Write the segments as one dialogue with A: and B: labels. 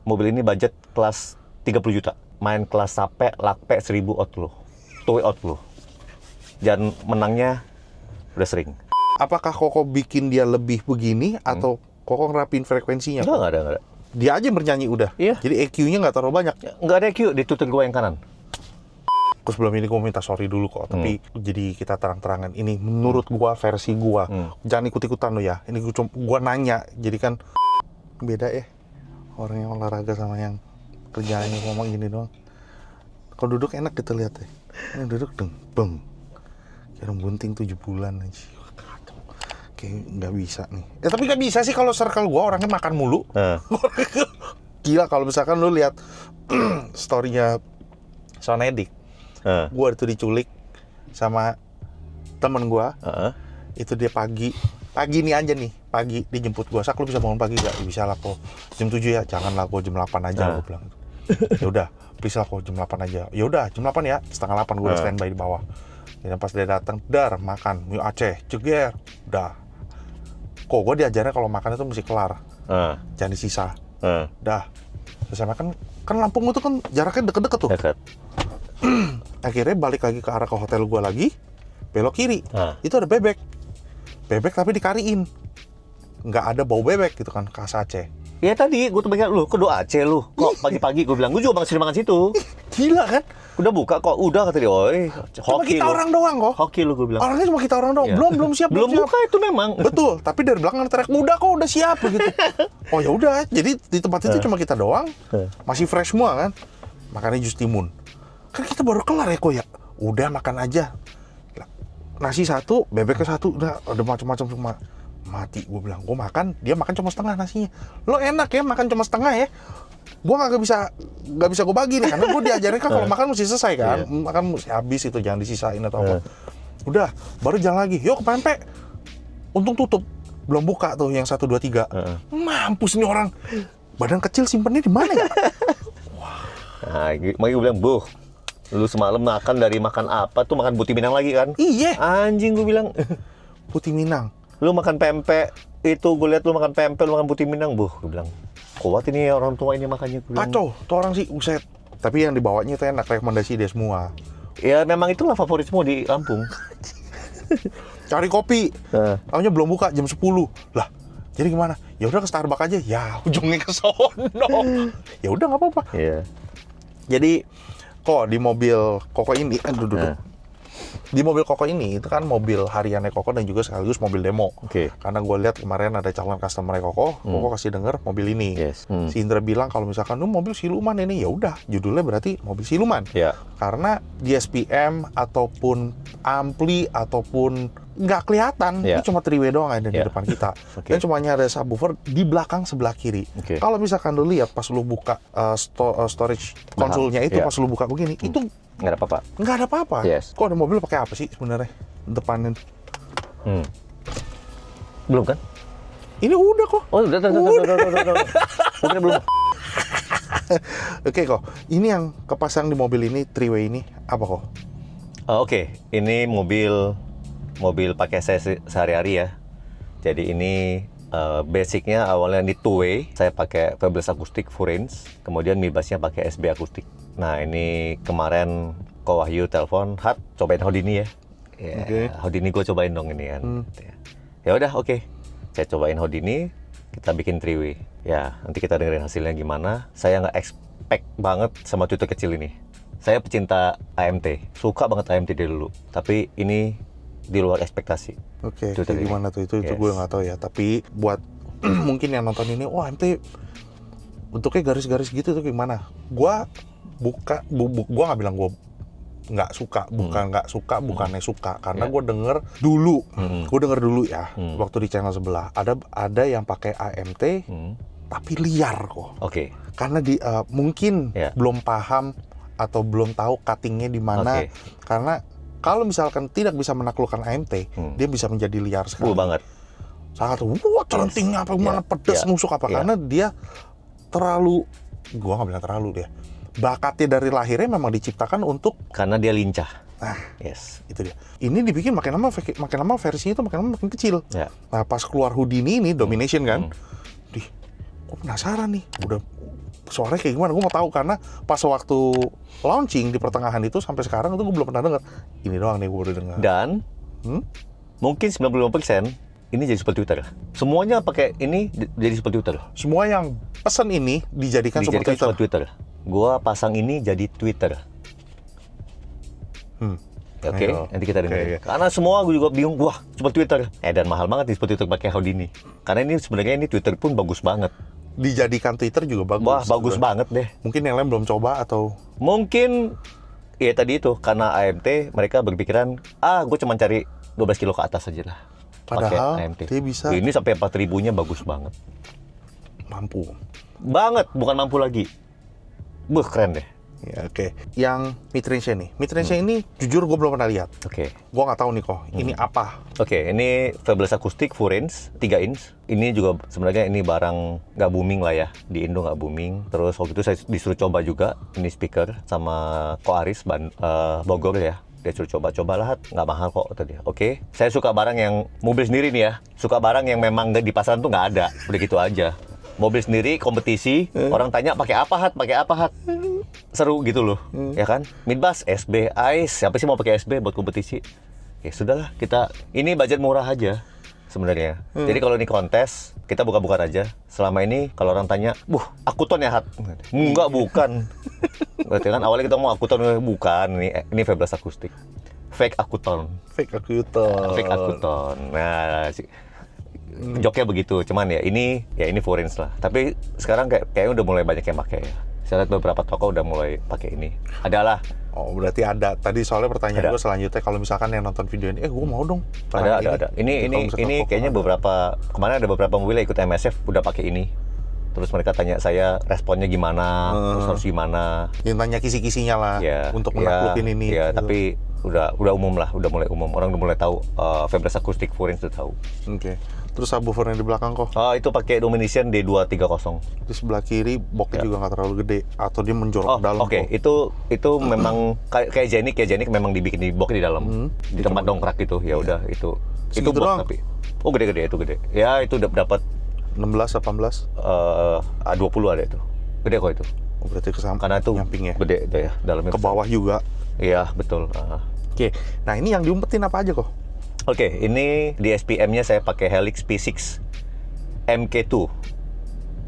A: mobil ini budget kelas 30 juta. Main kelas sape, lakpe 1000 out lo. Two way out lo. Dan menangnya udah sering.
B: Apakah Koko bikin dia lebih begini atau Koko ngerapin frekuensinya?
A: Enggak ada.
B: Dia aja yang bernyanyi udah.
A: Iya.
B: Jadi EQ-nya nggak terlalu banyak.
A: Nggak ada EQ, ditutup gue yang kanan.
B: Terus sebelum ini gue minta sorry dulu kok. Tapi jadi kita terang-terangan. Ini menurut gue versi gue. Jangan ikut-ikutan lo ya. Ini gue nanya. Jadi kan beda ya. Orang yang olahraga sama yang kerjaannya ngomong gini doang. Kalau duduk enak kita lihat ya. Ini duduk beng. Kayak bunting 7 bulan aja. Kayak nggak bisa nih. Tapi nggak bisa sih kalau circle gue orangnya makan mulu. Gila kalau misalkan lu lihat story-nya Sonedik. Gue itu diculik sama temen gue. Itu dia pagi ini aja nih. Pagi dijemput gue. Sak lu bisa bangun pagi gak? Bisa lah kok. Jam 7 ya. Jangan lah kok jam 8 aja. Gue bilang. Ya udah, bisa lah kok jam 8 aja. Ya udah, jam 8 ya. Setengah 8 gue udah standby di bawah. Dan pas dia datang, dar makan mie Aceh, ceger, udah. Kok gue diajarnya kalau makan itu mesti kelar, jangan disisa. Dah, selesai makan, kan Lampung itu kan jaraknya deket-deket tuh.
A: Dekat.
B: Akhirnya balik lagi ke arah ke hotel gue lagi, belok kiri, itu ada bebek tapi dikariin, nggak ada bau bebek gitu kan, khas Aceh.
A: Ya tadi gue tuh bilang lu, kedua Aceh lu. Kok pagi-pagi gue bilang, gue juga sering makan situ.
B: Gila kan?
A: Udah buka kok, udah kata dia, oi.
B: Cuma kita orang doang kok.
A: Hoki lu gue bilang.
B: Orangnya cuma kita orang doang.
A: Ya.
B: Belum siap.
A: Belum buka itu memang.
B: Betul, tapi dari belakang teriak udah kok, udah siap begitu. Oh ya udah, jadi di tempat itu cuma kita doang. Masih fresh semua kan. Makannya jus timun. Kan kita baru kelar ya kok ya. Udah makan aja. Nasi satu, bebeknya satu, udah ada macam-macam semua. Mati gue bilang, gue makan, dia makan cuma setengah nasinya. Lo enak ya makan cuma setengah ya. Gue nggak bisa gue bagi nih, karena gue diajarin kan kalau makan mesti selesai kan, makan mesti habis itu, jangan disisain atau apa. Udah, baru jalan lagi, yuk ke pempek. Untung tutup, belum buka tuh yang 1, 2, 3. Mampus nih orang, badan kecil simpennya di mana ya?
A: Nah, makanya gue bilang, buh, lu semalam makan dari makan apa tuh, makan putih Minang lagi kan?
B: Iya.
A: Anjing gue bilang.
B: Putih Minang.
A: Lu makan pempek, itu gue lihat lu makan pempek, lu makan putih Minang, buh, gue bilang. Kuat ini orang tua ini makannya.
B: Kacau, tuh orang sih, uset. Tapi yang dibawanya itu enak, rekomendasi dia semua.
A: Ya memang itulah favorit semua di Lampung.
B: Cari kopi, tahunya belum buka jam 10. Lah, jadi gimana? Ya udah ke Starbucks aja. Ya, ujungnya ke sono. Ya udah nggak apa-apa.
A: Iya.
B: Jadi, kok di mobil Koko ini, duduk. Di mobil Koko ini itu kan mobil hariannya Koko dan juga sekaligus mobil demo. Karena gue lihat kemarin ada calon customer Koko kasih denger mobil ini. Si Indra bilang kalau misalkan lu mobil siluman ini, ya udah judulnya berarti mobil siluman. Karena di SPM ataupun ampli ataupun nggak kelihatan, itu cuma 3-way doang ada di depan kita. Dan cumanya ada subwoofer di belakang sebelah kiri. Kalau misalkan lu lihat pas lu buka storage konsolnya itu, pas lu buka begini, itu
A: nggak ada apa-apa.
B: Nggak ada apa-apa. Kok ada mobil pakai apa sih sebenarnya depanin?
A: Belum kan?
B: Ini udah kok.
A: Oh udah. Mungkin belum.
B: Oke kok. Ini yang kepasang di mobil ini 3-way ini apa kok?
A: Oke. Ini mobil pakai saya sehari-hari ya. Jadi ini basicnya awalnya di 2-way. Saya pakai Fabulous Acoustic full range. Kemudian midbassnya pakai SB Acoustic. Nah ini kemarin Ko Wahyu telepon, Hat, cobain Houdini ya. Houdini gue cobain dong ini kan. Ya udah oke. Saya cobain Houdini, kita bikin 3-way. Ya nanti kita dengerin hasilnya gimana. Saya nggak expect banget sama tutut kecil ini. Saya pecinta AMT, suka banget AMT dari dulu. Tapi ini di luar ekspektasi.
B: Oke, gimana tuh itu gue nggak tahu ya. Tapi buat mungkin yang nonton ini, wah AMT bentuknya garis-garis gitu tuh gimana? Gue nggak bilang gue nggak suka, bukannya suka, karena gue denger dulu ya, waktu di channel sebelah ada yang pakai AMT tapi liar kok. Karena mungkin belum paham atau belum tahu cuttingnya di mana, karena kalau misalkan tidak bisa menaklukkan AMT, dia bisa menjadi liar sekali.
A: Banget.
B: Sangat, celentingnya apa gimana, pedas, nusuk apa, karena dia terlalu, gue nggak bilang terlalu dia. Bakatnya dari lahirnya memang diciptakan untuk,
A: karena dia lincah.
B: Nah, itu dia. Ini dibikin makin lama versinya itu makin lama makin kecil. Nah, pas keluar Houdini ini Domination kan, gue penasaran nih, udah suaranya kayak gimana? Gue mau tahu karena pas waktu launching di pertengahan itu sampai sekarang itu gue belum pernah dengar. Ini doang nih gue udah dengar.
A: Dan mungkin 95% ini jadi seperti Twitter. Semuanya pakai ini jadi seperti Twitter.
B: Semua yang pesan ini dijadikan seperti
A: seperti Twitter. Gua pasang ini jadi Twitter. Oke,
B: Ayo.
A: nanti kita dengerin.
B: Oke.
A: Karena semua gue juga bingung, wah seperti Twitter. Dan mahal banget nih seperti Twitter pakai Houdini. Karena ini sebenarnya ini Twitter pun bagus banget.
B: Dijadikan Twitter juga bagus.
A: Wah, bagus banget deh.
B: Mungkin yang lain belum coba atau
A: Mungkin ya tadi itu karena AMT mereka berpikiran, gue cuma cari 12 kilo ke atas aja lah. Pakai
B: padahal
A: AMT.
B: dia bisa
A: Ini sampai 4.000-nya bagus banget.
B: mampu.
A: Banget, bukan mampu lagi. Keren deh.
B: Ya, oke. Yang mid-range nih. Mid-range ini jujur gue belum pernah lihat.
A: Oke.
B: Gue nggak tahu nih kok. Ini apa?
A: Oke, ini Fabulous Acoustic full range 3 inch. Ini juga sebenarnya ini barang nggak booming lah ya. Di Indo nggak booming. Terus waktu itu saya disuruh coba juga ini speaker sama Ko Aris Bogor ya. Dia suruh coba-cobalah, nggak mahal kok tadi. Oke, saya suka barang yang mobil sendiri nih ya. Suka barang yang memang di pasaran tuh nggak ada. Udah gitu aja. Mobil sendiri, kompetisi, orang tanya pakai apa hat? Seru gitu loh, ya kan? Midbus, SB, Ice, siapa sih mau pakai SB buat kompetisi? Ya sudahlah, ini budget murah aja sebenarnya. Jadi kalau ini kontes, kita buka-bukaan aja. Selama ini kalau orang tanya, Akuton ya hat? Enggak, bukan. Berarti kan awalnya kita mau Akuton, bukan. Ini Fabulous Acoustic. Fake Akuton.
B: Fake Akuton.
A: Nah, joknya begitu. Cuman ya ini full range lah. Tapi sekarang kayaknya udah mulai banyak yang pakai ya. Saya lihat beberapa toko udah mulai pakai ini. Adalah.
B: Oh, berarti ada. Tadi soalnya pertanyaan gue selanjutnya kalau misalkan yang nonton video ini, gue mau dong.
A: Ada. Ini kayaknya kemarin ada beberapa mobil yang ikut MSF udah pakai ini. Terus mereka tanya saya responnya gimana, terus harus gimana.
B: Yang tanya kisi-kisinya lah untuk menaklukin ini.
A: Ya, tapi udah umum lah, udah mulai umum. Orang udah mulai tahu Fabulous Acoustic full range udah tahu.
B: Oke. Terus subwoofer yang di belakang kok?
A: Itu pakai Domination D230.
B: Di sebelah kiri boxnya juga nggak terlalu gede atau dia menjorok ke dalam.
A: Oke. Itu memang kayak Jenik memang dibikin di box di dalam. Di tempat dongkrak gitu. Ya udah itu
B: Segitu
A: box
B: doang?
A: tapi gede itu gede. Ya itu dapat
B: 16, 18?
A: 20 ada itu. Gede kok itu.
B: Oh, berarti ke samping.
A: Karena itu
B: nyamping ya?
A: gede itu ya, dalamnya
B: Ke bawah juga?
A: Iya, betul.
B: Oke, nah ini yang diumpetin apa aja kok?
A: Oke, ini di SPM-nya saya pakai Helix P6 MK2.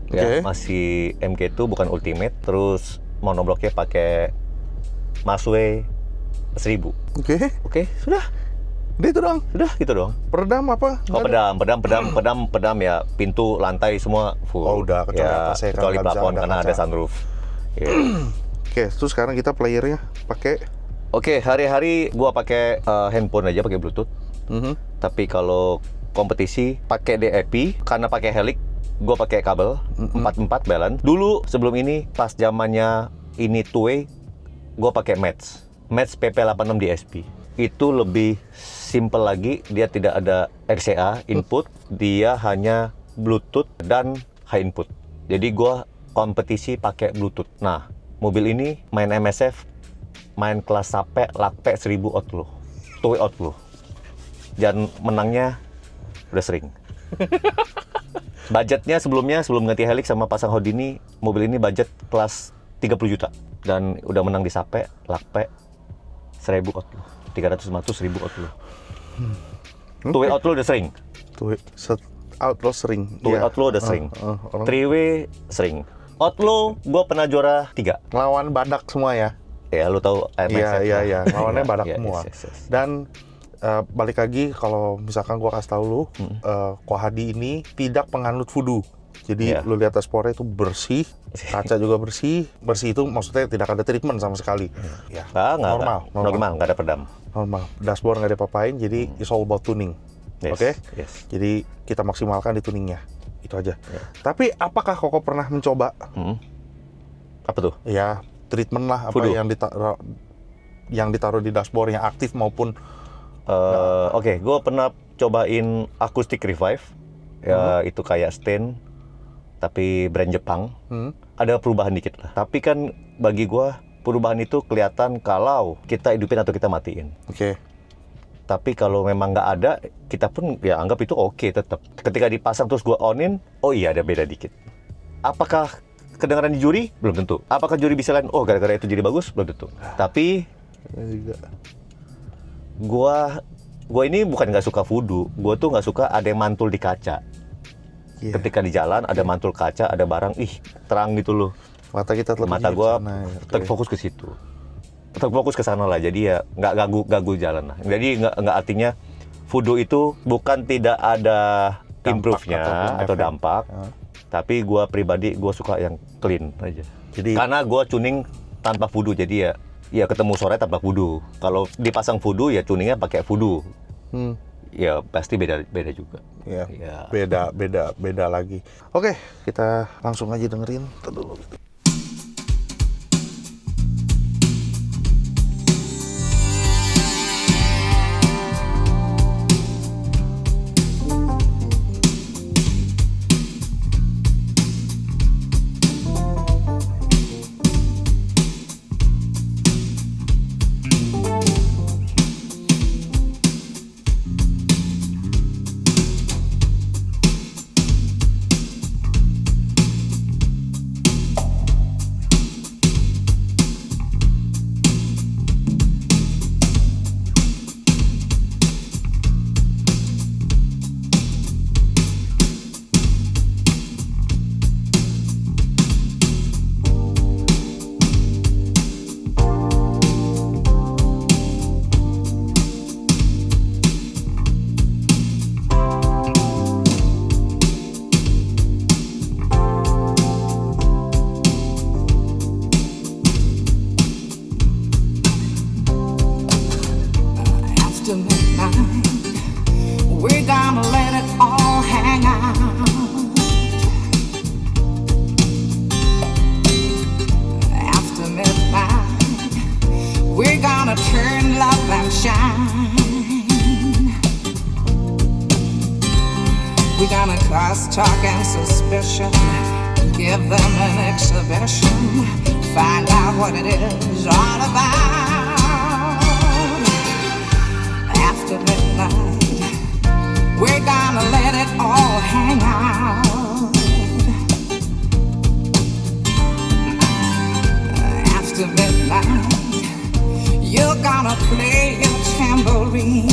A: Ya, masih MK2 bukan Ultimate. Terus monobloknya pakai Masway 1000. Oke, sudah.
B: Udah itu doang?
A: Sudah gitu doang.
B: Peredam apa?
A: Pedam ya, pintu, lantai semua full.
B: Oh, udah, kecuali
A: ya,
B: atasnya kan
A: kecuali
B: nggak bisa
A: plafon
B: ada
A: karena
B: kaca.
A: ada sunroof. Ya.
B: Oke, terus sekarang kita playernya pakai
A: Oke, hari-hari gua pakai handphone aja pakai Bluetooth. Tapi kalau kompetisi pakai DAP karena pakai Helix, gua pakai kabel 44 balance. Dulu sebelum ini pas zamannya ini two-way, gua pakai Match PP86 DSP. Itu lebih simple lagi, dia tidak ada RCA input, dia hanya Bluetooth dan high input. Jadi gua kompetisi pakai Bluetooth. Nah, mobil ini main MSF, main kelas sampai lakpe 1000 outlaw, two-way outlaw. Dan menangnya udah sering. Budgetnya sebelum ganti Helix sama pasang Houdini, mobil ini budget kelas 30 juta. Dan udah menang di Sape, lakpe 1000 outlaw. 350 1000 outlaw. Two-way outlaw udah sering.
B: Outlaw sering.
A: Two-way outlaw udah sering. Three-way sering. Outlaw gua pernah juara 3.
B: Lawan badak semua ya?
A: Ya lu tahu MSF.
B: Iya. Lawannya badak semua.
A: Yes.
B: Dan balik lagi kalau misalkan gua kasih tahu lu, Kohadi ini tidak penganut voodoo. Jadi lu lihat dashboardnya itu bersih, kaca juga bersih. Bersih itu maksudnya tidak ada treatment sama sekali. Ya, normal.
A: Nggak ada pedam.
B: Normal. Dashboard nggak ada apa-apain, jadi it's all about tuning.
A: Yes,
B: Oke?
A: yes.
B: Jadi kita maksimalkan di tuningnya. Itu aja. Tapi apakah Koko pernah mencoba?
A: Apa tuh?
B: Ya, treatment lah apa
A: Voodoo.
B: yang ditaruh di dashboard yang aktif maupun
A: Oke, gue pernah cobain Acoustic Revive. Ya, itu kayak Stain, tapi brand Jepang. Ada perubahan dikit lah. Tapi kan bagi gue, perubahan itu kelihatan kalau kita hidupin atau kita matiin.
B: Oke.
A: Tapi kalau memang nggak ada, kita pun ya anggap itu oke tetap. Ketika dipasang terus gue onin, oh iya ada beda dikit. Apakah kedengaran di juri? Belum tentu. Apakah juri bisa lain? Oh, gara-gara itu jadi bagus? Belum tentu. Tapi
B: Ya juga.
A: gua ini bukan nggak suka voodoo. Gua tuh nggak suka ada yang mantul di kaca.
B: Iya.
A: Ketika di jalan ada mantul kaca, ada barang, terang gitu loh.
B: Mata kita tertuju
A: Mata
B: ke
A: gua
B: sana, ya.
A: terfokus ke situ. Terfokus ke sana lah. Jadi ya nggak ganggu jalan lah. Jadi nggak artinya voodoo itu bukan tidak ada
B: Dampak
A: improve-nya
B: ataupun
A: atau
B: efek.
A: dampak.
B: Ya.
A: Tapi gua pribadi gua suka yang clean aja.
B: Jadi
A: Karena gua tuning tanpa voodoo, jadi ya ketemu sore tanpa voodoo. Kalau dipasang voodoo ya tuningnya pakai voodoo. Ya pasti beda juga.
B: ya
A: Ya.
B: beda lagi. Oke, kita langsung aja dengerin. Ntar dulu.
C: After midnight, we're gonna let it all hang out. After midnight, we're gonna turn love and shine. We're gonna cause talk and suspicion, give them an exhibition, find out what it is all about. After midnight, we're gonna let it all hang out. After midnight, you're gonna play your tambourine.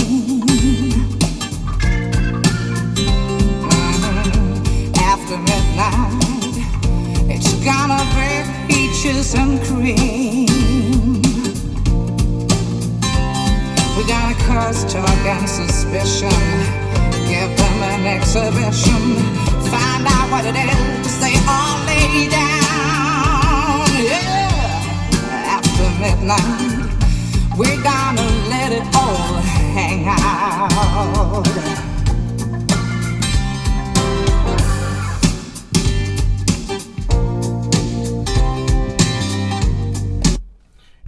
C: After midnight, it's gonna be peaches and cream. We're gonna cause talk and suspicion, give them an exhibition, find out what it is they all lay down. Yeah. After midnight, we're gonna let it all hang out.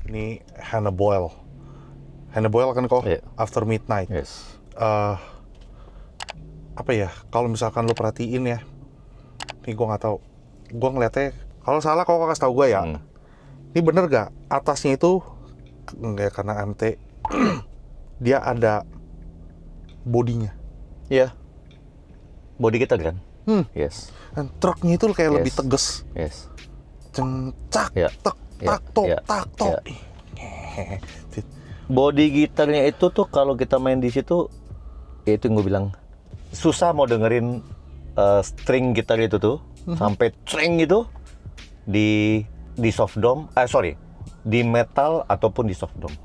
B: Ini Hannah Boyle. Hannah Boyle kan kok
A: Iya.
B: After Midnight.
A: Yes.
B: Apa ya? Kalau misalkan lo perhatiin ya, nih gue nggak tahu. Gue ngeliatnya, kalau salah kok kasih tahu gue ya. Ini bener gak? Atasnya itu enggak karena MT, dia ada bodinya.
A: Iya. Body kita kan? Yes.
B: Dan truknya itu kayak
A: Yes.
B: lebih tegas.
A: Yes.
B: Cencak,
A: Ya.
B: tek,
A: Ya.
B: tak, tok,
A: Ya.
B: tak, tok.
A: Ya. Body gitarnya itu tuh kalau kita main di situ, ya itu yang gue bilang susah mau dengerin string gitar itu tuh sampai string gitu di soft dome, di metal ataupun di soft dome.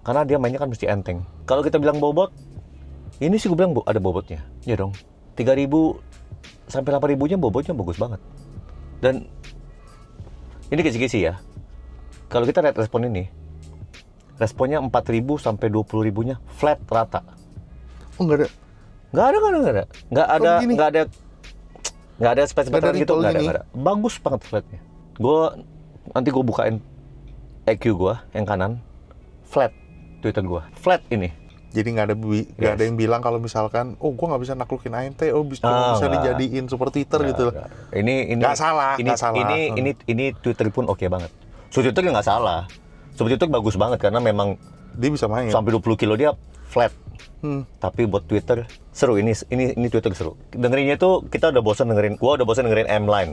A: Karena dia mainnya kan mesti enteng. Kalau kita bilang bobot, ini sih gue bilang ada bobotnya, ya dong. 3.000 sampai 8.000-nya bobotnya bagus banget. Dan ini kisi-kisi ya. Kalau kita lihat respon ini, responnya 4.000 sampai 20.000-nya flat rata.
B: Oh nggak ada.
A: Nggak ada.
B: begini?
A: Nggak ada spesifikasi
B: Nggak ada
A: gitu,
B: ripple
A: nggak
B: gini?
A: ada. Bagus banget flatnya. Nanti gue bukain EQ gue yang kanan, flat Twitter gue, flat ini.
B: Jadi nggak ada yang bilang kalau misalkan, oh gue nggak bisa naklukin AMT, oh bisa
A: nggak.
B: dijadiin super Twitter gitu loh.
A: Ini
B: Nggak salah,
A: ini,
B: nggak salah.
A: Ini Twitter pun oke banget. Super Twitter nggak salah. Super Twitter bagus banget karena memang
B: Dia bisa main.
A: sampai 20 kilo dia flat. Tapi buat Twitter seru, ini Twitter seru. Dengerinnya tuh gua udah bosan dengerin M-Line.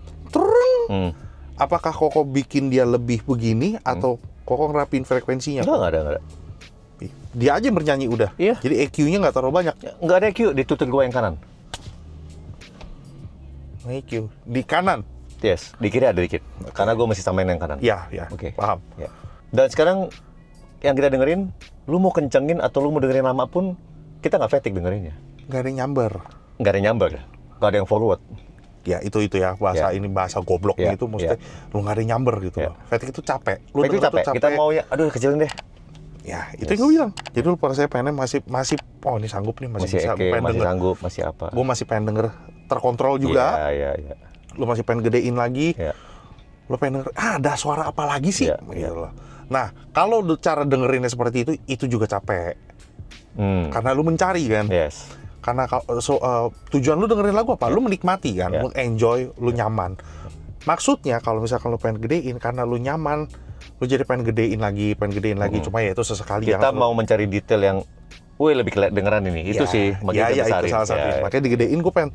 B: Trrrng. Apakah Koko bikin dia lebih begini atau Koko ngerapin frekuensinya?
A: Enggak ada.
B: Dia aja yang bernyanyi udah.
A: Iya.
B: Jadi EQ-nya nggak terlalu banyak.
A: Nggak ada EQ, ditutut gue yang kanan.
B: EQ di kanan.
A: Yes, di kiri ada dikit. Karena gue masih samain yang kanan.
B: Ya.
A: Oke.
B: Paham.
A: Ya. Dan sekarang yang kita dengerin, lu mau kencengin atau lu mau dengerin lama pun, kita nggak fatigue dengerinnya.
B: Nggak ada yang nyamber.
A: Nggak ada yang nyamber, nggak ada yang forward.
B: Ya itu ya bahasa
A: Ya.
B: ini bahasa goblok
A: Ya,
B: gitu maksudnya lu nggak ada yang nyamber gitu
A: Ya.
B: loh. Fatigue itu capek. Lu
A: Fatigue
B: denger tuh
A: capek. Kita mau ya, aduh kecilin deh.
B: Ya, itu yang gue bilang. Jadi lu pada saya pengen masih oh ini sanggup nih masih bisa
A: Eke,
B: pengen
A: masih
B: denger.
A: sanggup, masih apa.
B: Gue masih pengen denger terkontrol juga.
A: Iya.
B: Lu masih pengen gedein lagi.
A: Ya.
B: Lu pengen denger, ada suara apa lagi sih?
A: Iya,
B: Gitu loh. Nah, kalau cara dengerinnya seperti itu juga capek. Karena lu mencari kan.
A: Yes.
B: Karena tujuan lu dengerin lagu apa? Lu menikmati kan,
A: Ya.
B: lu enjoy, lu nyaman. Maksudnya kalau misalkan lu pengen gedein karena lu nyaman, lu jadi pengen gedein lagi. Cuma ya itu sesekali.
A: Kita mau mencari detail yang, wih lebih dengeran ini. Itu sih makin
B: ya,
A: kita besarin.
B: itu salah satu. Makanya digedein gue pengen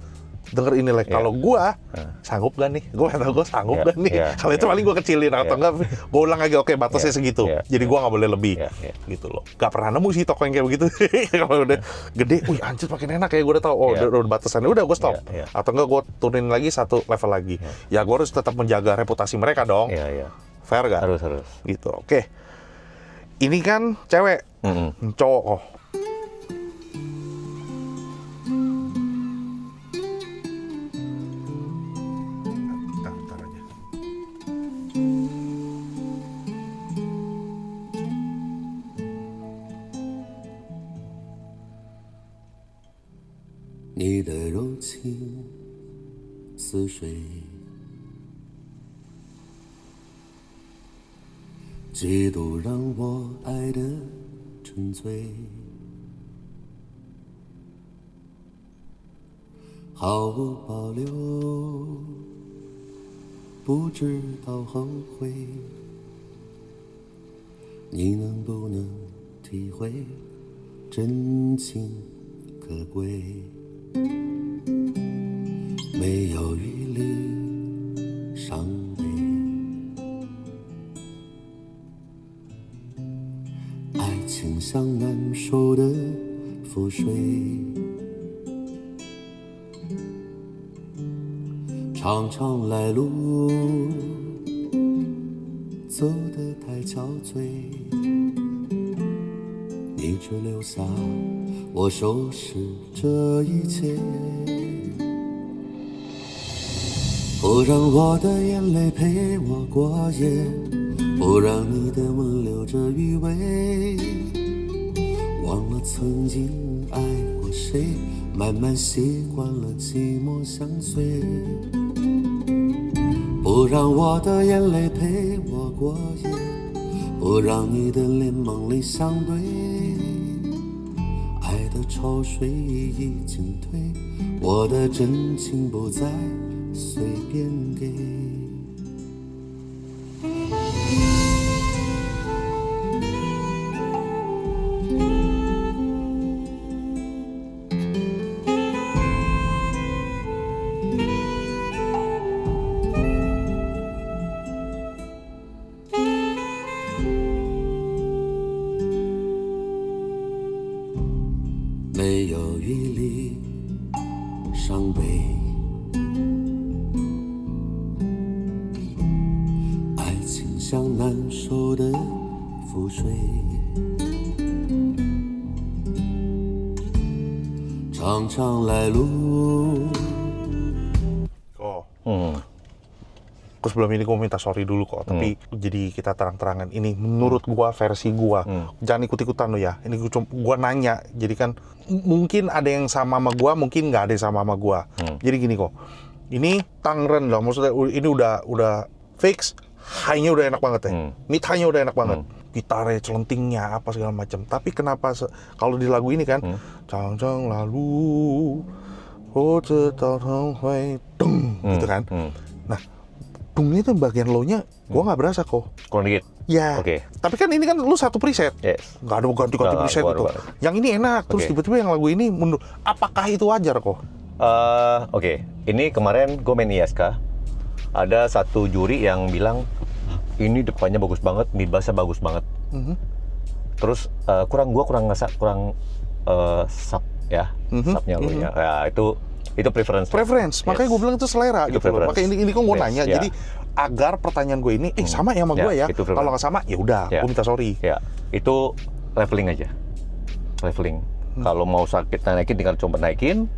B: denger ini like. Kalau gua sanggup gak nih? Gua kata gua sanggup gak nih? Kalau itu paling gua kecilin atau enggak gua ulang lagi, oke batasnya segitu. Jadi gua nggak boleh lebih. Gitu loh. Gak pernah nemu sih toko yang kayak begitu. Kalau udah gede, wih anjir makin enak ya, gua udah tahu udah batasannya, udah gua stop. Atau enggak gua turunin lagi satu level lagi. Ya gua harus tetap menjaga reputasi mereka dong. Fair gak?
A: Harus.
B: Gitu. Oke. Ini kan cewek, cowok kok. Bentar aja.
D: 你的柔情似水，几度让我爱得沉醉，毫无保留，不知道后悔。你能不能体会真情可贵？没有余力伤悲，爱情像难收的覆水，常常来路走得太憔悴，你只留下我收拾这一切，不让我的眼泪陪我过夜，不让你的吻留着余味，忘了曾经爱过谁，慢慢习惯了寂寞相随，不让我的眼泪陪我过夜，不让你的脸梦里相对，爱的潮水已经退，我的真情不再随便给。没有余力伤悲，爱情像难收的覆水，常常来路。
B: Terus sebelum ini gue minta sorry dulu kok, tapi jadi kita terang-terangan ini menurut gua, versi gua. Jangan ikut-ikutan lo ya. Ini gua nanya, jadi kan mungkin ada yang sama sama gua, mungkin nggak ada yang sama sama gua. Jadi gini kok, ini Tangren loh, maksudnya ini udah fix, high-nya udah enak banget ya, mid high-nya udah enak banget, gitarnya, celentingnya, apa segala macam. Tapi kenapa kalau di lagu ini kan, Cang lalu, oh gitu kan. Nah, dungnya tuh bagian low-nya gua nggak berasa kok.
A: Kurang dikit?
B: Ya.
A: Oke.
B: Tapi kan ini kan lu satu preset.
A: Yes.
B: Nggak ada ganti-ganti preset
A: gua
B: gitu.
A: ada.
B: Yang ini enak, terus tiba-tiba yang lagu ini mundur. Apakah itu wajar kok?
A: Oke. Ini kemarin gue main ISK. Ada satu juri yang bilang, ini depannya bagus banget, mid bassnya bagus banget. Terus kurang sub ya, subnya lo ya. Ya itu preference.
B: Makanya gue bilang itu selera
A: Itu
B: gitu loh. Makanya ini kok gue nanya.
A: Ya.
B: Jadi agar pertanyaan gue ini, sama ya sama gue ya. Kalau nggak sama, ya udah, gue minta sorry.
A: Ya, itu leveling aja. Leveling. Kalau mau sakit naikin, tinggal coba naikin.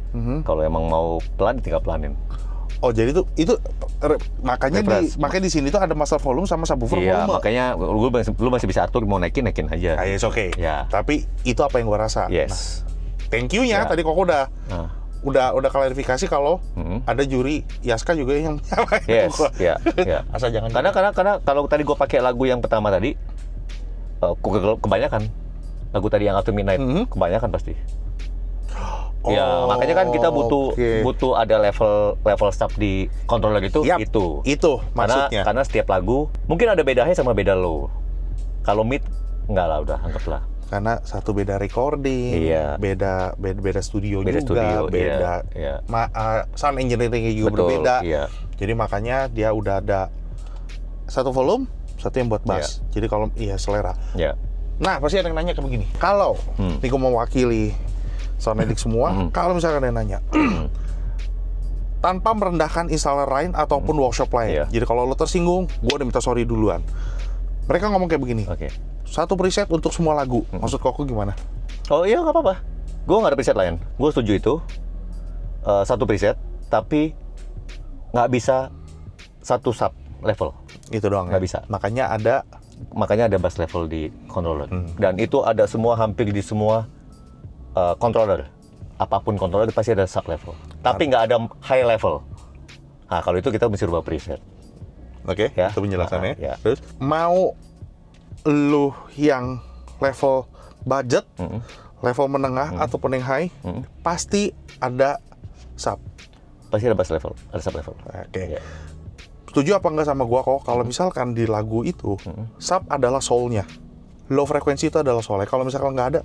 A: Kalau emang mau pelan, tinggal pelanin.
B: Oh, jadi itu makanya di sini tuh ada master volume sama subwoofer
A: iya,
B: volume.
A: Makanya lu masih bisa atur, mau naikin aja.
B: Yes, oke.
A: Ya.
B: Tapi itu apa yang gue rasa.
A: Yes.
B: Nah, thank you-nya tadi kok udah klarifikasi kalau ada juri Yaska juga yang
A: Yes, ya.
B: Asal jangan.
A: Karena kalau tadi gue pakai lagu yang pertama tadi, kebanyakan lagu tadi yang After Midnight, kebanyakan pasti. Ya, makanya kan kita butuh ada level stop di controller gitu. Itu maksudnya. Karena setiap lagu mungkin ada beda high sama beda low. Kalau mid enggak lah, udah anggaplah.
B: Karena satu beda recording,
A: Iya.
B: beda studio
A: Beda
B: juga,
A: studio,
B: beda
A: iya.
B: sound engineering-nya juga
A: Betul,
B: berbeda.
A: iya.
B: Jadi makanya dia udah ada satu volume, satu yang buat bass. Jadi kalau selera.
A: Ya.
B: Nah, pasti ada yang nanya kayak begini. Kalau ini gue mewakili Soundedic semua, kalau misalkan ada yang nanya, tanpa merendahkan installer lain ataupun workshop lain.
A: Iya.
B: Jadi kalau lo tersinggung, gue udah minta sorry duluan. Mereka ngomong kayak begini.
A: Oke.
B: Satu preset untuk semua lagu. Maksud Koko gimana?
A: Oh iya, nggak apa-apa. Gue nggak ada preset lain. Gue setuju itu. Satu preset, tapi nggak bisa satu sub level.
B: Itu doang.
A: Nggak bisa.
B: Makanya ada
A: Bass level di controller. Dan itu ada hampir di semua controller. Apapun controller pasti ada sub level. Tapi nggak ada high level. Nah, kalau itu kita mesti rubah preset.
B: Oke,
A: Ya.
B: itu penjelasannya.
A: Ya.
B: Terus mau lu yang level budget, level menengah ataupun yang high, pasti ada sub.
A: Pasti ada bass level, ada sub level.
B: Oke.
A: Ya.
B: Setuju apa enggak sama gua kok kalau misalkan di lagu itu sub adalah soul-nya. Low frekuensi itu adalah soul-nya. Kalau misalkan nggak ada,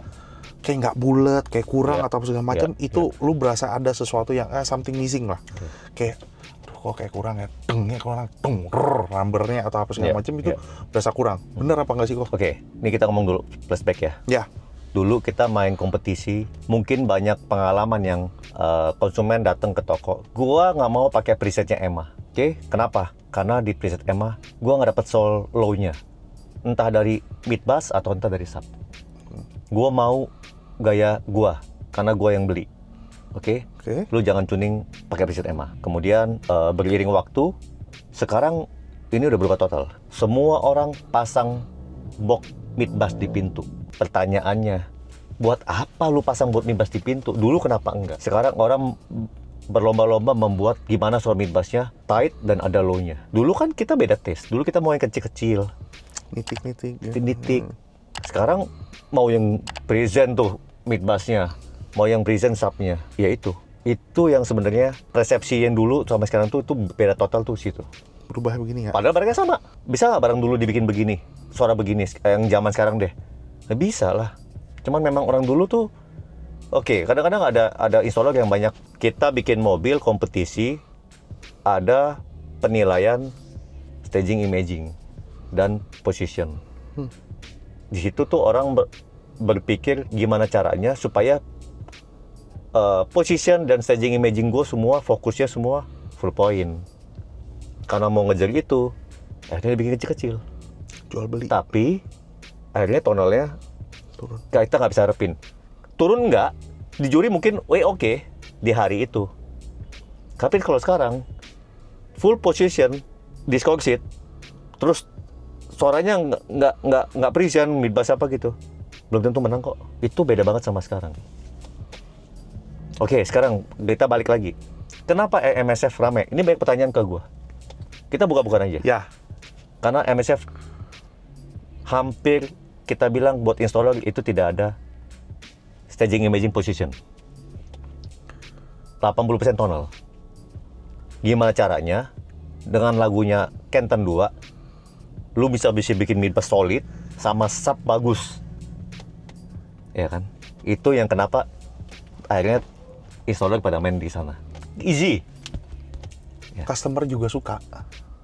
B: kayak nggak bulat, kayak kurang
A: Ya.
B: atau segala macam, itu lu berasa ada sesuatu yang something missing lah. Kayak kok kayak kurang ya, kurang, numbernya atau apa segala
A: Ya,
B: macam itu
A: ya.
B: berasa kurang. Bener apa enggak sih kok?
A: Oke, ini kita ngomong dulu flashback ya.
B: Ya,
A: Dulu kita main kompetisi, mungkin banyak pengalaman yang konsumen datang ke toko. Gua nggak mau pakai presetnya Emma. Oke, kenapa? Karena di preset Emma, gua nggak dapet soul low-nya. Entah dari mid bass atau entah dari sub. Gua mau gaya gua, karena gua yang beli. Oke?
B: oke.
A: Lu jangan tuning pakai preset Emma. Kemudian beriring waktu, sekarang ini udah berubah total. Semua orang pasang box mid bass di pintu. Pertanyaannya, buat apa lu pasang box mid bass di pintu? Dulu kenapa enggak? Sekarang orang berlomba-lomba membuat gimana suara mid bassnya tight dan ada low-nya. Dulu kan kita beda taste. Dulu kita mau yang kecil-kecil,
B: Nitik-nitik. Ya.
A: nitik. Sekarang mau yang present tuh mid bassnya, mau yang present subnya, ya itu yang sebenarnya persepsi yang dulu sama sekarang tuh itu beda total tuh situ.
B: Berubah begini ya?
A: Padahal barangnya sama. Bisa nggak barang dulu dibikin begini, suara begini, yang zaman sekarang deh? Nggak bisa lah. Cuman memang orang dulu tuh, oke, kadang-kadang ada installer yang banyak. Kita bikin mobil kompetisi, ada penilaian staging, imaging, dan position. Di situ tuh orang berpikir gimana caranya supaya position dan staging imaging gue semua fokusnya semua full point. Karena mau ngejar itu, akhirnya dibikin kecil-kecil.
B: Jual beli.
A: Tapi akhirnya tonalnya
B: Turun.
A: kita nggak bisa harapin. Turun nggak? Di juri mungkin oke di hari itu. Tapi kalau sekarang full position disco seat, terus suaranya nggak precision mid bass apa gitu, belum tentu menang kok. Itu beda banget sama sekarang. Oke, sekarang kita balik lagi. Kenapa MSF rame? Ini banyak pertanyaan ke gua. Kita buka-bukaan aja.
B: Ya,
A: Karena MSF hampir kita bilang buat installer itu tidak ada staging imaging position. 80% tonal. Gimana caranya? Dengan lagunya Kenton 2, lu bisa bikin mid bass solid sama sub bagus. Ya kan? Itu yang kenapa akhirnya installer pada main di sana. Easy.
B: customer juga suka.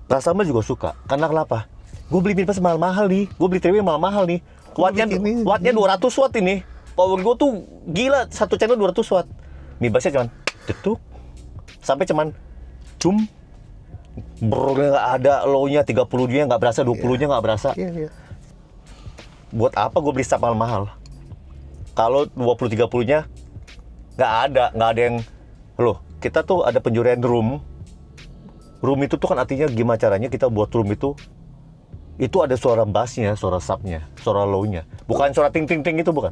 A: Customer juga suka. Karena kenapa? Gue beli mid bass mahal-mahal nih. Gue beli Trewi mahal-mahal nih. Wattnya 200 watt ini. Power gue tuh gila. Satu channel 200 watt. Mid bassnya cuman detuk. Sampai cuman cum. Nggak ada low-nya 30-nya nggak berasa, 20-nya nggak berasa.
B: Iya.
A: Buat apa gue beli sub mahal-mahal? Kalau 20-30-nya nggak ada yang. Loh, kita tuh ada penjurian room. Room itu tuh kan artinya gimana caranya kita buat room itu ada suara bassnya, suara subnya, suara low-nya. Bukan suara ting-ting-ting itu, bukan.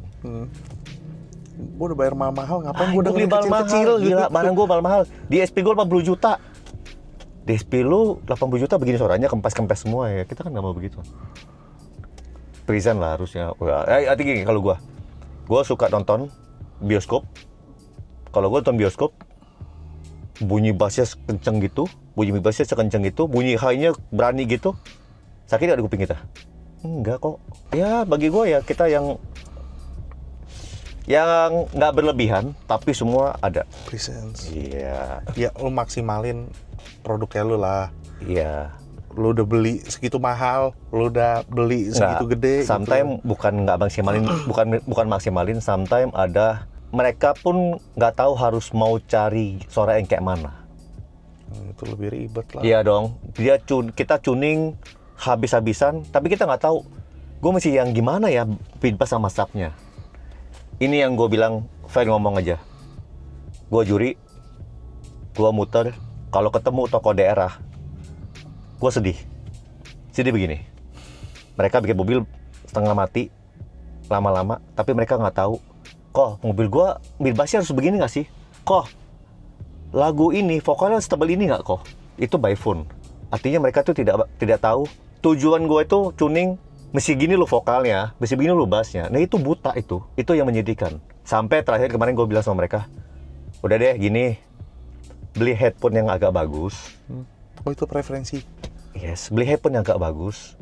B: Gue udah bayar mahal, ngapain gue
A: Gue
B: udah
A: beli
B: kecil-kecil
A: mahal, gila, barang gue mahal. Di SP gue 80 juta. Di SP lu 80 juta begini suaranya, kempes-kempes semua ya. Kita kan nggak mau begitu. Present lah harusnya. Arti gini, kalau gue suka nonton bioskop. Kalau gue nonton bioskop, bunyi bassnya kenceng gitu, bunyi bassnya sekenceng gitu, bunyi high-nya berani gitu. Sakit nggak di kuping kita? Enggak kok. Ya bagi gue ya kita yang yang nggak berlebihan, tapi semua ada.
B: Presence.
A: Iya,
B: Ya lu maksimalin produknya lu lah.
A: iya.
B: Lu udah beli segitu mahal, lu udah beli segitu gede.
A: Sometimes bukan nggak maksimalin, bukan maksimalin. Sometimes ada mereka pun nggak tahu harus mau cari suara yang kayak mana.
B: Itu lebih ribet lah.
A: Iya dong. Kita tuning habis-habisan, tapi kita nggak tahu. Gue mesti yang gimana ya feedback sama subnya. Ini yang gue bilang, Fred ngomong aja. Gue juri, gue muter. Kalau ketemu toko daerah, gue sedih. Sedih begini. Mereka bikin mobil setengah mati, lama-lama, tapi mereka nggak tahu. Kok mobil gue bassnya harus begini nggak sih? Kok lagu ini vokalnya setebal ini nggak kok? Itu by phone. Artinya mereka tuh tidak tahu. Tujuan gue itu tuning. Mesti gini lu vokalnya, mesti begini lu bassnya. Nah itu buta itu yang menyedihkan. Sampai terakhir kemarin gue bilang sama mereka, udah deh gini, beli headphone yang agak bagus.
B: Oh itu preferensi.
A: Yes, beli headphone yang agak bagus.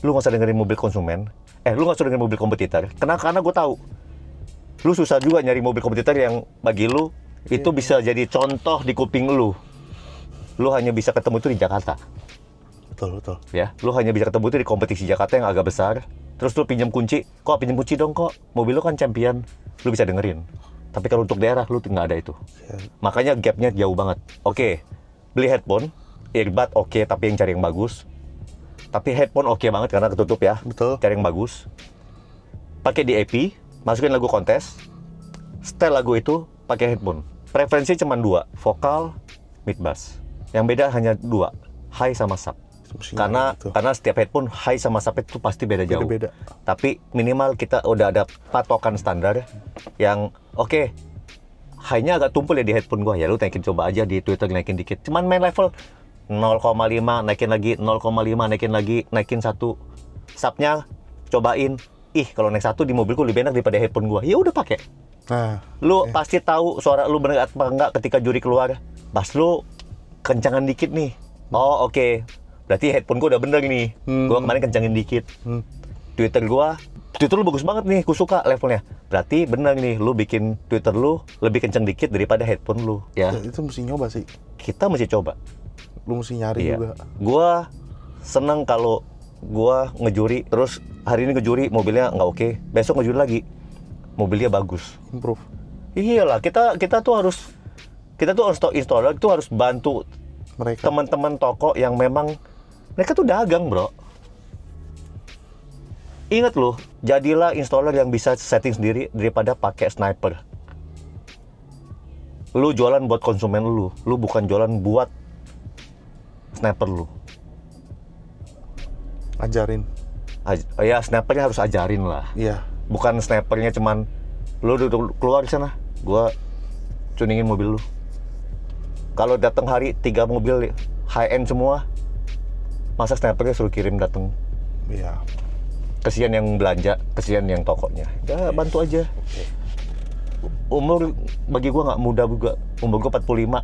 A: Lu nggak usah dengerin mobil konsumen. Lu nggak usah dengerin mobil kompetitor. Karena gue tahu, lu susah juga nyari mobil kompetitor yang bagi lu itu bisa jadi contoh di kuping lu. Lu hanya bisa ketemu itu di Jakarta.
B: Betul.
A: Ya, lu hanya bisa ketemu itu di kompetisi Jakarta yang agak besar. Terus lu pinjam kunci, pinjam kunci dong kok. Mobil lu kan champion, lu bisa dengerin. Tapi kalau untuk daerah lu nggak ada itu.
B: Ya.
A: Makanya gapnya jauh banget. Oke, beli headphone, earbud oke, tapi yang cari yang bagus. Tapi headphone oke banget karena ketutup ya.
B: Betul.
A: Cari yang bagus. Pakai DAP, masukin lagu kontes. Setel lagu itu pakai headphone. Preferensi cuma 2, vokal, mid bass. Yang beda hanya 2, high sama sub. Karena setiap headphone high sama sub itu pasti beda jauh.
B: Beda-beda.
A: Tapi minimal kita udah ada patokan standar yang oke, high-nya agak tumpul ya di headphone gua. Ya lu naikin, coba aja di Twitter naikin dikit. Cuman main level 0,5 naikin lagi, 0,5 naikin lagi, naikin 1. Subnya cobain. Kalau naik 1 di mobilku lebih enak daripada headphone gua. Ya udah pakai.
B: Nah,
A: Lu pasti tahu suara lu bener apa enggak ketika juri keluar. Bass lu kencangan dikit nih. Oh oke. Berarti headphone gue udah bener nih. Gue kemarin kencangin dikit. Twitter lu bagus banget nih, gue suka levelnya. Berarti bener nih, lu bikin Twitter lu lebih kencang dikit daripada headphone lu. Ya,
B: itu mesti nyoba sih.
A: kita mesti coba.
B: Lu mesti nyari juga.
A: Gue seneng kalau gue ngejuri, terus hari ini ngejuri mobilnya nggak oke, besok ngejuri lagi mobilnya bagus.
B: Improve.
A: Iyalah, kita tuh harus installer itu harus bantu
B: Mereka.
A: teman-teman toko yang memang mereka tuh dagang, bro. Ingat loh, jadilah installer yang bisa setting sendiri daripada pakai sniper. Lu jualan buat konsumen lu bukan jualan buat sniper lu.
B: Ajarin.
A: Ya snipernya harus ajarin lah.
B: Iya.
A: Bukan snipernya cuman lu duduk keluar di sana, gua tuningin mobil lu. Kalau datang hari 3 mobil high end semua, masa snipernya suruh kirim datang?
B: Iya.
A: Kesian yang belanja, kesian yang tokonya. Ya bantu aja. Umur bagi gua nggak muda juga. Umur gua 45.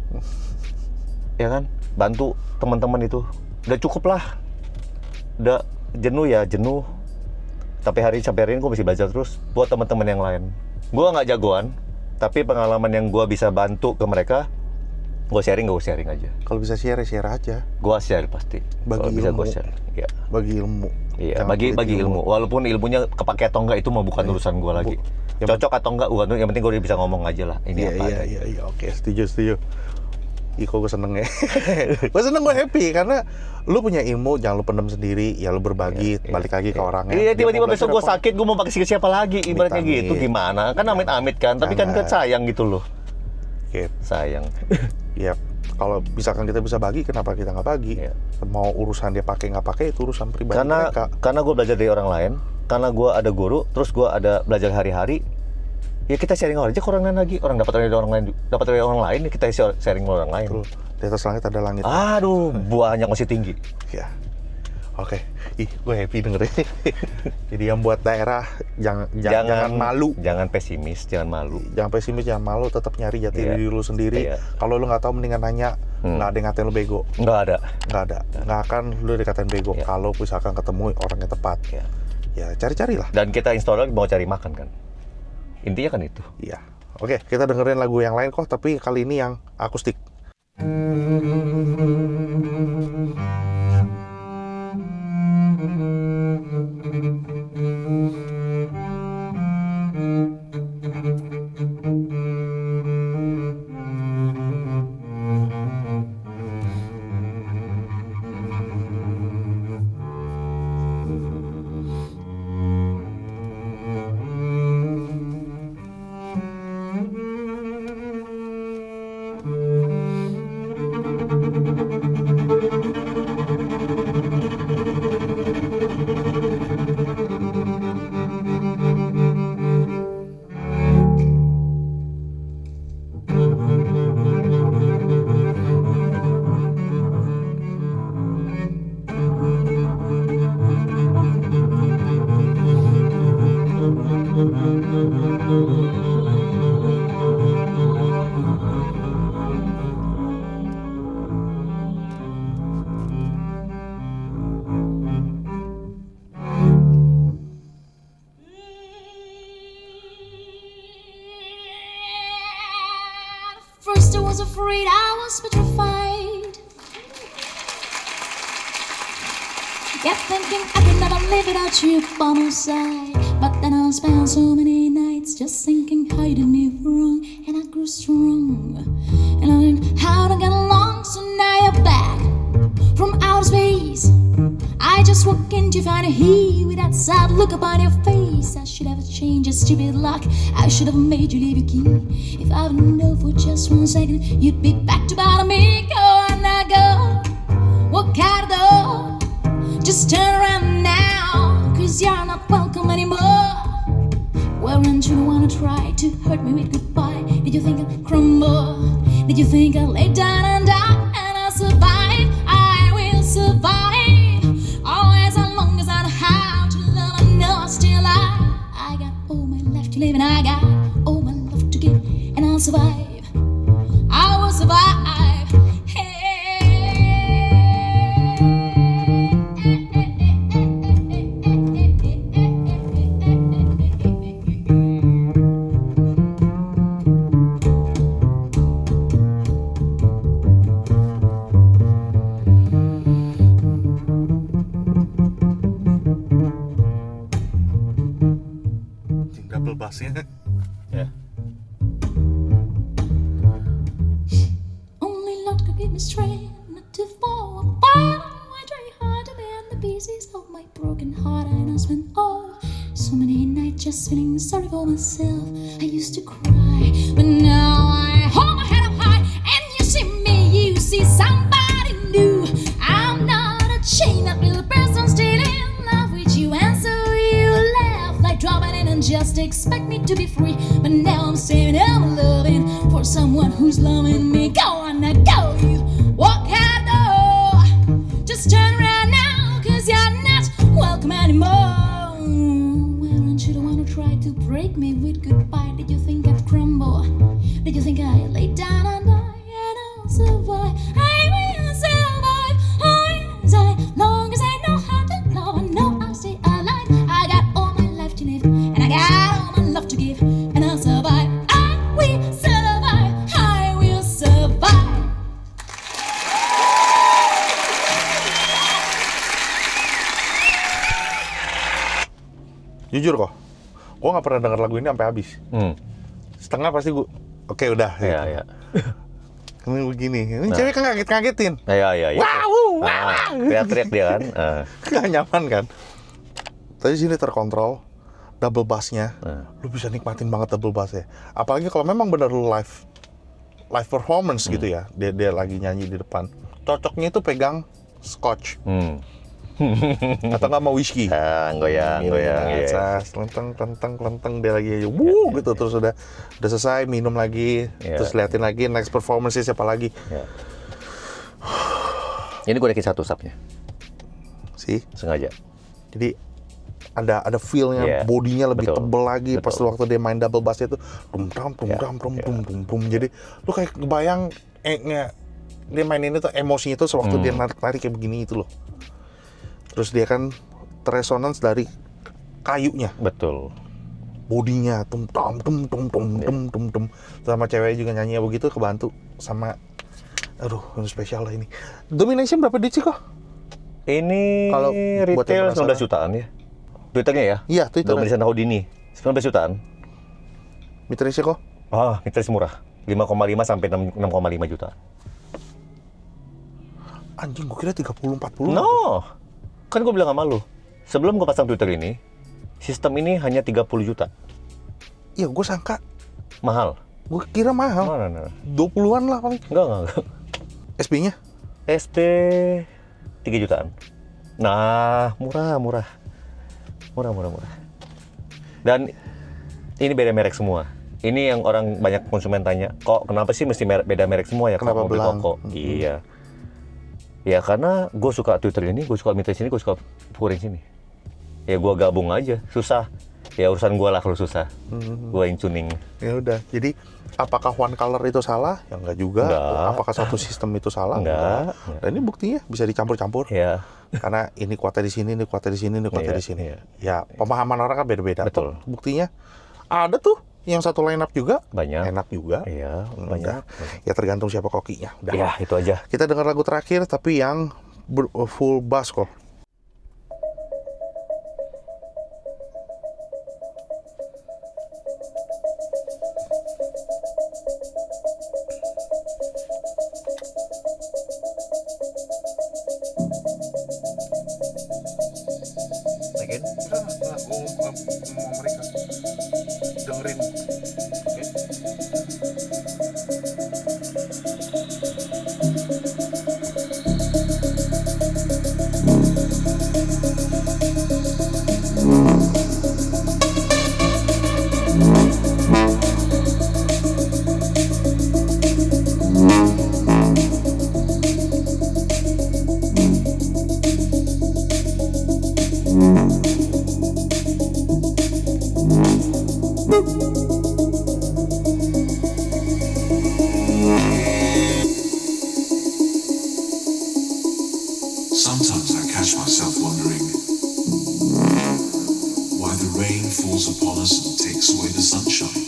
A: Ya kan? Bantu teman-teman itu. Udah cukup lah. Udah jenuh ya jenuh. Tapi sampai hari ini gua masih belajar terus buat teman-teman yang lain. Gua nggak jagoan, tapi pengalaman yang gua bisa bantu ke mereka, gua sharing aja.
B: Kalau bisa share aja.
A: Gua share pasti.
B: Bagi
A: Kalau bisa
B: ilmu.
A: gua share. Ya.
B: Bagi ilmu.
A: Iya,
B: Jangan
A: bagi
B: pelit
A: ilmu. Walaupun ilmunya kepake atau enggak itu mah bukan urusan gua lagi. Cocok atau enggak bukan, yang penting gua bisa ngomong aja lah. Ini apa adanya.
B: Iya, oke, setuju. Ih, kok gue seneng ya. Gue seneng, gue happy karena lu punya ilmu, jangan lu pendam sendiri, ya lu berbagi, balik lagi ke orangnya.
A: Iya,
B: Dia
A: tiba-tiba
B: mau
A: besok gua
B: belajar apa?
A: sakit, gua mau pakai siapa lagi, ibaratnya
B: Amit-amit.
A: gitu gimana? Kan amit-amit kan, tapi kan
B: Jangan.
A: sayang gitu loh.
B: Oke,
A: Sayang.
B: ya kalau misalkan kita bisa bagi, kenapa kita nggak bagi?
A: Iya.
B: Mau urusan dia pakai nggak pakai itu urusan pribadi mereka.
A: Karena gua belajar dari orang lain, karena gua ada guru, terus gua ada belajar hari-hari. Ya kita sharing aja ke orang lain lagi. Orang dapat dari orang lain, ya kita sharing ke orang lain.
B: Betul. Di atas langit ada langit.
A: Aduh, banyak masih tinggi.
B: Ya. Oke. Ih, gue happy dengerin. Jadi yang buat daerah jangan malu.
A: Jangan pesimis, jangan malu.
B: Jangan pesimis, jangan malu, tetap nyari jati
A: Iya.
B: diri lu sendiri.
A: Iya.
B: Kalau lu nggak tahu mendingan nanya, nggak ada yang ngatain lu bego.
A: Nggak ada.
B: Nggak akan lu dikatain bego
A: Iya.
B: kalau misalkan ketemu orang yang tepat.
A: Ya.
B: Ya cari-carilah.
A: Dan kita installer mau cari makan kan. Intinya kan itu.
B: Iya. Oke, kita dengerin lagu yang lain kok, tapi kali ini yang akustik.
E: First I was afraid, I was petrified. Kept thinking I could never live without you by my side. But then I spent so many nights just thinking how you did me wrong, and I grew strong, and I learned how to get along. So now you're back from outer space. I just walk in to find you here with that sad look upon your face. I should have changed your stupid luck. I should have made you leave your key. If I would know for just 1 second, you'd be back to bother me. Go on now, go. Walk out the door. Just turn around now, 'cause you're not welcome anymore. Weren't you the one who tried to hurt me with goodbye? Did you think I'd crumble? Did you think I'd lay down and die? And I'll survive, I will survive. Always as long as I know how to love, I know I'm still alive. I got all my life to live and I got all my love to give, and I'll survive, I will survive.
B: Double bassnya.
A: Ya.
E: Only Lord could give me strength not to fall apart. I try hard to mend the pieces of my broken heart, and I spent so many nights just feeling sorry for myself. I used to cry, but now I hold my head up high, and you see me, you see somebody new. I'm not a chain that little person still in love with you, and so you laugh like dropping in and just expect me to be free. But now I'm saying I'm loving for someone who's loving me. Go on now, go, you walk out the door. Just turn around now, 'cause you're not welcome anymore. Weren't you the one who tried to break me with goodbye? Did you think I'd crumble? Did you think I'd lay down and die? And I'll survive, I will survive. Always as long as I know how to love, I know I'll stay alive. I got all my life to live, and I got all my love to give, and I'll survive, I will survive, I will survive.
B: Jujur kok, gue nggak pernah denger lagu ini sampai habis. Setengah pasti gue, oke udah.
A: Iya,
B: gitu.
A: iya.
B: Ini begini, ini cewek kan ngaget-ngagetin.
A: Iya.
B: Wow,
A: Teriak-teriak dia kan.
B: Gak nyaman kan. Tadi sini terkontrol, double bassnya, lu bisa nikmatin banget double bassnya. Apalagi kalau memang bener lu live performance gitu ya, dia lagi nyanyi di depan. Cocoknya itu pegang scotch. Atau nggak mau whisky.
A: Goyang. Iya.
B: Kelenteng dia lagi gitu. Terus udah selesai minum lagi, terus liatin lagi next performance siapa lagi.
A: Ini gue naikin satu subnya,
B: Sih.
A: sengaja.
B: Jadi ada feel-nya, bodinya lebih
A: betul,
B: tebel lagi pas
A: betul.
B: waktu dia main double bass itu tum. Jadi lu kayak kebayang dia mainin itu emosinya itu sewaktu dia narik kayak begini itu loh. Terus dia kan resonance dari kayunya.
A: Betul.
B: bodinya tum tom sama cewek juga nyanyi begitu, kebantu sama aduh ini spesial lah ini. Domination berapa duit sih kok?
A: Ini
B: Kalau buat yang
A: retail 19
B: penasaran.
A: jutaan ya. Twitternya ya?
B: Iya, Twitter.
A: Domination Houdini 19 jutaan.
B: Mitrisnya kok?
A: Mitris murah. 5,5 sampai 6,5 juta.
B: Anjing, gue kira 30-40.
A: No. Kan gue bilang sama lu. Sebelum gue pasang Twitter ini, sistem ini hanya 30 juta.
B: Iya, gue sangka.
A: Mahal.
B: Gue kira mahal.
A: Mana?
B: 20-an lah paling.
A: Enggak.
B: SP-nya?
A: SP 3 jutaan. Nah, murah. Dan ini beda merek semua. Ini yang orang banyak konsumen tanya, kok kenapa sih mesti beda merek semua ya?
B: Kenapa
A: mobil
B: belang?
A: Koko? Iya. Ya karena gue suka Twitter ini, gue suka Mitris ini, gue suka Forins ini. Ya gue gabung aja, susah. Ya urusan gue lah kalau susah. Gue yang tuning.
B: Ya udah. Jadi apakah one color itu salah? Ya enggak juga.
A: Enggak.
B: Apakah satu sistem itu salah?
A: Enggak.
B: Dan ini buktinya bisa dicampur-campur.
A: Ya,
B: Karena ini kuatnya di sini, ini kuatnya di sini, ini kuatnya
A: Iya,
B: di sini.
A: iya.
B: Ya, pemahaman orang kan beda-beda.
A: Betul.
B: Toh, buktinya ada tuh yang satu line up juga
A: banyak.
B: enak juga.
A: Iya,
B: Udah.
A: banyak.
B: Ya tergantung siapa kokinya. Udah.
A: Ya, itu aja.
B: Kita dengar lagu terakhir tapi yang full bass kok.
A: Again?
B: Mereka dengerin.
F: Sometimes I catch myself wondering why the rain falls upon us and takes away the sunshine.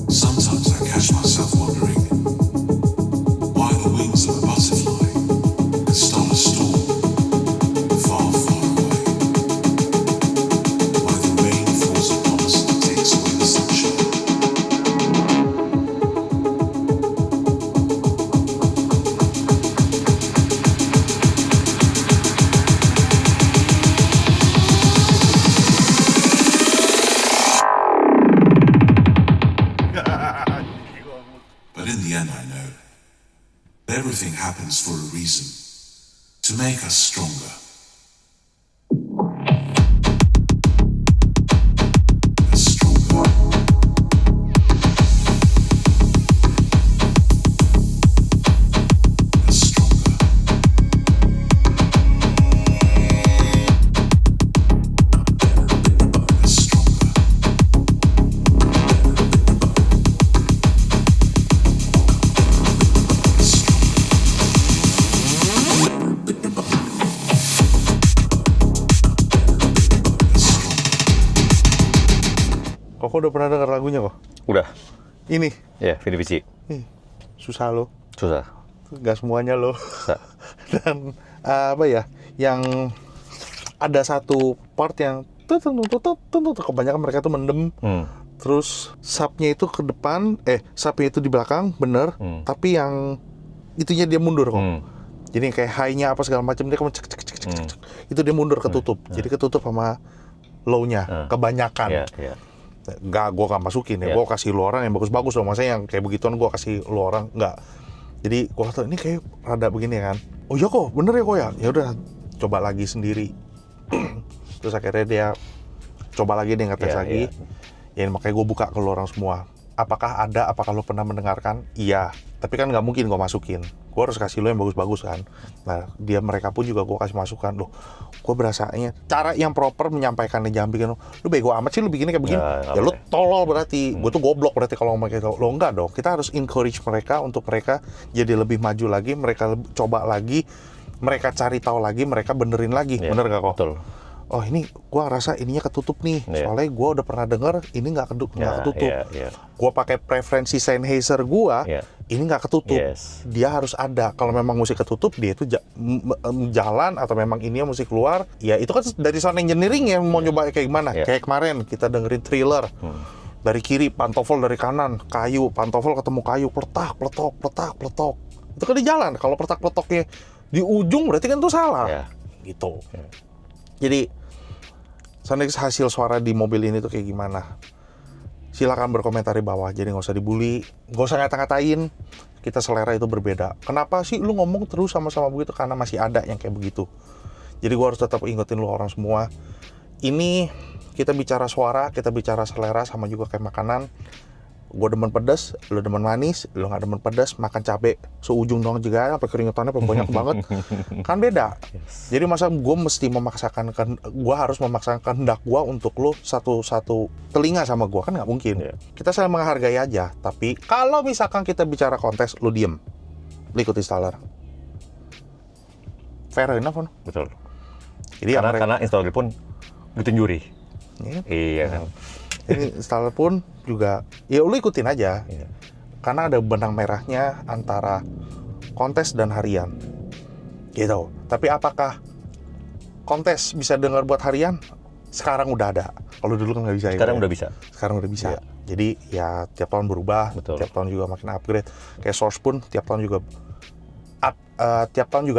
F: Sometimes I catch myself wondering why the wings of a butterfly could start a storm far, far away. Why the rain falls upon us and takes away the sunshine. But in the end, I know everything happens for a reason, to make us stronger. Us stronger. Us stronger. Us stronger. Us stronger.
B: Kok udah pernah dengar lagunya kok?
A: Udah.
B: Ini,
A: Ya, Vini Vici.
B: susah loh.
A: Susah.
B: Gak semuanya loh.
A: Susah.
B: Dan apa ya, yang ada satu part yang kebanyakan mereka tuh mendem. Terus subnya itu ke depan, subnya itu di belakang, bener. Tapi yang itunya dia mundur kok. Jadi kayak high-nya apa segala macam dia cek. Itu dia mundur ketutup. Jadi ketutup sama low-nya kebanyakan.
A: Iya.
B: Enggak, gue gak masukin ya. Gue kasih lu orang yang bagus-bagus dong. Maksudnya yang kayak begituan gue kasih lu orang enggak. Jadi gue kata ini kayak rada begini kan. Oh iya kok, bener ya kok ya. Ya udah, coba lagi sendiri. Terus akhirnya dia coba lagi, dia ngetes lagi. Ya makanya gue buka ke lu orang semua. Apakah lu pernah mendengarkan? Iya. Tapi kan nggak mungkin gue masukin. Gue harus kasih lo yang bagus-bagus kan. Nah, mereka pun juga gue kasih masukan. Loh, gue berasanya cara yang proper menyampaikannya, jangan bikin lu bego amat sih lu bikinnya kayak begini. Ya lu tolol berarti. Gue tuh goblok berarti kalau ngomong kayak gitu. Lo enggak dong. Kita harus encourage mereka untuk mereka jadi lebih maju lagi, mereka coba lagi, mereka cari tahu lagi, mereka benerin lagi. Bener gak kok?
A: Betul.
B: Oh ini gue rasa ininya ketutup nih, soalnya gue udah pernah denger ini nggak ketutup. Gue pakai preferensi Sennheiser gue, ini nggak ketutup. Dia harus ada. Kalau memang musik ketutup, dia itu jalan atau memang ininya musik keluar. Ya itu kan dari sound engineering yang mau nyoba kayak gimana. Kayak kemarin kita dengerin Thriller. Dari kiri pantofel, dari kanan kayu, pantofel ketemu kayu, pletak. Itu kan di jalan. Kalau pletak-pletoknya di ujung berarti kan itu salah. Gitu. Jadi hasil suara di mobil ini tuh kayak gimana? Silakan berkomentar di bawah. Jadi nggak usah dibully, nggak usah ngata-ngatain. Kita selera itu berbeda. Kenapa sih lu ngomong terus sama-sama begitu? Karena masih ada yang kayak begitu. Jadi gua harus tetap ingetin lu orang semua. Ini kita bicara suara, kita bicara selera, sama juga kayak makanan. Gue demen pedas, lu demen manis, lu nggak demen pedas, makan cabai seujung dong juga, apa keringetannya banyak banget, kan beda. Jadi masa gue mesti memaksakan, gue harus memaksakan kehendak gue untuk lu satu telinga sama gue, kan nggak mungkin. Kita saling menghargai aja. Tapi kalau misalkan kita bicara kontes, lu diem, lu ikut installer. Fair enough kan?
A: Betul.
B: Jadi
A: karena installer pun ngikutin juri. Iya kan.
B: Ini installer pun juga, ya lu ikutin aja. Karena ada benang merahnya antara kontes dan harian. Gitu. Tapi apakah kontes bisa dengar buat harian? Sekarang udah ada. Kalau dulu kan nggak bisa.
A: Sekarang udah bisa.
B: Sekarang udah bisa. Jadi ya tiap tahun berubah.
A: Betul.
B: Tiap tahun juga makin upgrade. Kayak Source pun tiap tahun juga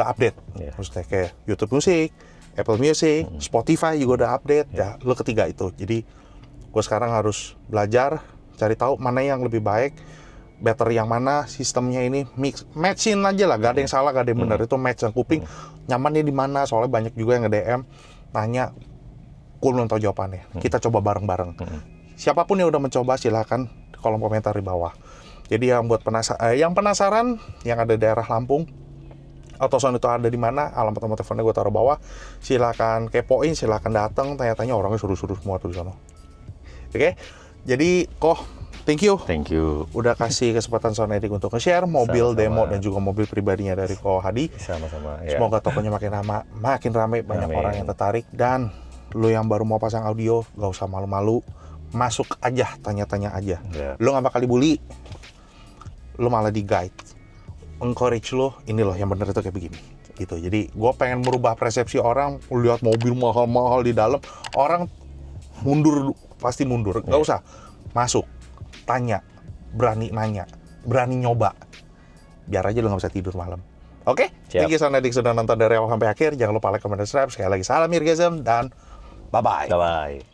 B: update. Maksudnya kayak YouTube Music, Apple Music, Spotify juga udah update. Ya, lu ketiga itu. Jadi gue sekarang harus belajar, cari tahu mana yang lebih baik, better yang mana, sistemnya ini matchin aja lah, gak ada yang salah, gak ada yang benar. Itu match yang kuping, nyamannya di mana. Soalnya banyak juga yang nge-DM nanya, gue belum tahu jawabannya. Kita coba bareng-bareng. Siapapun yang udah mencoba silakan kolom komentar di bawah. Jadi yang buat penasaran, yang ada di daerah Lampung, atau sound itu ada di mana, alamat nomor teleponnya gue taruh bawah. Silakan kepoin, silakan datang, tanya-tanya, orangnya suruh-suruh semua tuh di sana. Oke, jadi thank you udah kasih kesempatan Sonetic untuk nge-share mobil demo dan juga mobil pribadinya dari Ko Hadi.
A: Sama-sama.
B: Semoga tokonya makin ramai, banyak orang yang tertarik. Dan lu yang baru mau pasang audio, gak usah malu-malu, masuk aja, tanya-tanya aja. Lu gak bakal dibully, lu malah di-guide, encourage lu, ini loh yang bener itu kayak begini. Gitu. Jadi gue pengen merubah persepsi orang, lihat mobil mahal-mahal di dalam, orang pasti mundur. Gak usah masuk, tanya, berani nanya, berani nyoba, biar aja lu gak bisa tidur malam. Oke? Thank you Sonetic sudah nonton dari awal sampai akhir. Jangan lupa like, comment, dan subscribe. Sekali lagi salam Mirgasm dan bye-bye.